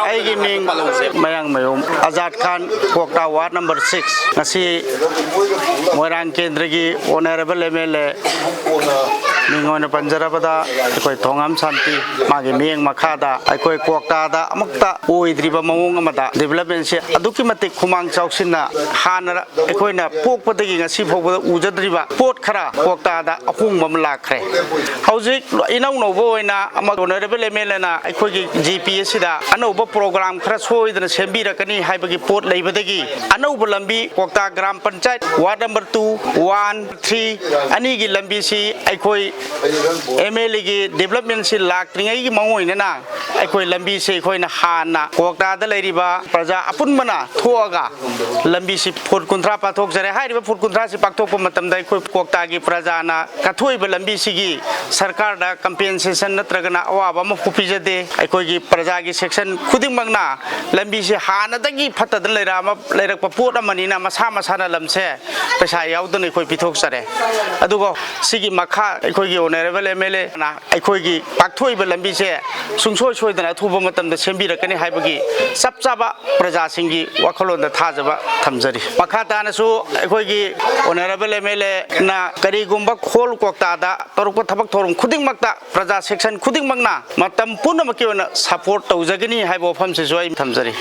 ꯑꯩꯒꯤ ꯃꯤꯡ ꯃꯌꯥꯡꯃꯌꯨꯝ Azad Khan ꯀꯣꯛꯇꯥ ward number 6 ꯉꯁꯤ ꯃꯣꯏꯔꯥꯡ ꯀꯦꯟꯗ꯭ꯔꯒꯤ ꯑꯣꯅꯔꯦꯕꯜ MLA ꯃꯤꯉꯣꯟꯗ ꯄꯟꯖꯔꯕꯗ ꯑꯩꯈꯣꯏ ꯊꯣꯉꯥꯝ ꯁꯥꯟꯇꯤ ꯃꯥꯒꯤ ꯃꯤꯠꯌꯦꯡ ꯃꯈꯥꯗ ꯑꯩꯈꯣꯏ ꯀꯣꯛꯇꯥꯗ ꯑꯃꯨꯛꯇ ꯑꯣꯏꯗ꯭ꯔꯤꯕ ꯃꯑꯣꯡ ꯑꯃꯗ ꯗꯤꯕꯦꯂꯞꯃꯦꯟꯁꯦ ꯑꯗꯨꯛꯀꯤ ꯃꯇꯤꯛ ꯈꯨꯃꯥꯡ ꯆꯥꯎꯁꯤꯟꯅ ꯍꯥꯟꯅ ꯑꯩꯈꯣꯏꯅ ꯄꯣꯛꯄꯗꯒꯤ ꯉꯁꯤ ꯐꯥꯎꯕꯗ ꯎꯖꯗ꯭ꯔꯤꯕ ꯄꯣꯠ ꯈꯔ ꯀꯣꯛꯇꯥꯗ ꯑꯍꯣꯡꯕ ꯑꯃ ꯂꯥꯛꯈ꯭ꯔꯦ ꯍꯧꯖꯤꯛ ꯏꯅꯧ ꯅꯧꯕ ꯑꯣꯏꯅ ꯑꯣꯅꯔꯦꯕꯜ MLAꯅ ꯑꯩꯈꯣꯏꯒꯤ GP ꯑꯁꯤꯗ ꯑꯅꯧꯕ ꯄ꯭ꯔꯣꯒ꯭ꯔꯥꯝ ꯈꯔ ꯁꯣꯏꯗꯅ ꯁꯦꯝꯕꯤꯔꯛꯀꯅꯤ ꯍꯥꯏꯕꯒꯤ ꯄꯣꯠ ꯂꯩꯕꯗꯒꯤ ꯑꯅꯧꯕ ꯂꯝꯕꯤ ꯀꯣꯛꯇꯥ ꯒ꯭ꯔꯥꯝ ꯄꯟꯆꯥꯌꯠ ꯋꯥꯔꯗ ꯅꯝꯕꯔ 2, 1, 3 ꯑꯅꯤꯒꯤ ꯂꯝꯕꯤꯁꯤ ꯑꯩꯈꯣꯏ MLAꯒꯤ ꯗꯤꯕꯦꯂꯞꯃꯦꯟꯁꯤ ꯂꯥꯛꯇ꯭ꯔꯤꯉꯩꯒꯤ ꯃꯑꯣꯡ ꯑꯩꯈꯣꯏ ꯂꯝꯕꯤꯁꯤ ꯑꯩꯈꯣꯏꯅ ꯍꯥꯟꯅ ꯀꯣꯛꯇꯥꯗ ꯂꯩꯔꯤꯕ ꯄ꯭ꯔꯖꯥ ꯑꯄꯨꯟꯕꯅ ꯊꯣꯛꯑꯒ ꯂꯝꯕꯤꯁꯤ ꯐꯨꯠ 30 ꯄꯥꯛꯊꯣꯛꯆꯔꯦ ꯍꯥꯏꯔꯤꯕ ꯐꯨꯠ 30ꯁꯤ ꯄꯥꯛꯊꯣꯛꯄ ꯃꯇꯝꯗ ꯑꯩꯈꯣꯏ ꯀꯣꯛꯇꯥꯒꯤ ꯄ꯭ꯔꯖꯥꯅ ꯀꯠꯊꯣꯛꯏꯕ ꯂꯝꯕꯤꯁꯤꯒꯤ ꯁꯔꯀꯥꯔꯗ ꯀꯝꯄꯦꯟꯁꯦꯁꯟ ꯅꯠꯇ꯭ꯔꯒꯅ ꯑꯋꯥꯕ ꯑꯃ ꯄꯤꯖꯗꯦ ꯑꯩꯈꯣꯏꯒꯤ ꯄ꯭ꯔꯖꯥꯒꯤ ꯁꯦꯛꯁꯟ ꯈꯨꯗꯤꯡꯃꯛꯅ ꯂꯝꯕꯤꯁꯤ ꯍꯥꯟꯅꯗꯒꯤ ꯐꯠꯇꯗꯅ ꯂꯩꯔꯛꯄ ꯄꯣꯠ ꯑꯃꯅꯤꯅ ꯃꯁꯥ ꯃꯁꯥꯅ ꯂꯝꯁꯦ ꯄꯩꯁꯥ ꯌꯥꯎꯗꯅ ꯑꯩꯈꯣꯏ ꯄꯤꯊꯣꯛꯆꯔꯦ ꯑꯗꯨꯒ ꯁꯤꯒꯤ ꯃꯈꯥ ꯑꯩꯈꯣꯏꯒꯤ ꯑꯣꯅꯔꯦꯕꯜ MLAꯅ ꯑꯩꯈꯣꯏꯒꯤ ꯄꯥꯛꯊꯣꯛꯏꯕ ꯂꯝꯕꯤꯁꯦ ꯁꯨꯡꯁꯣꯏ ꯁꯣꯏꯗꯅ ꯑꯊꯨꯕ ꯃꯇꯝꯗ ꯁꯦꯝꯕꯤꯔꯛꯀꯅꯤ ꯍꯥꯏꯕꯒꯤ ꯆꯞ ꯆꯥꯕ प्रजासिंगी वखलोंदा थाजबा थमजरी मखा तानसु अखोइगी ऑनरेबल MLA ना करीगुंबा खोल कोक्तादा तरुप थबक थोरम खुदिंगमक्ता प्रजा सेक्शन खुदिंगमक्ना मतम पुनमकी ओना सपोर्ट तौजगनी हाइबो फमसे जोइ थमजरी।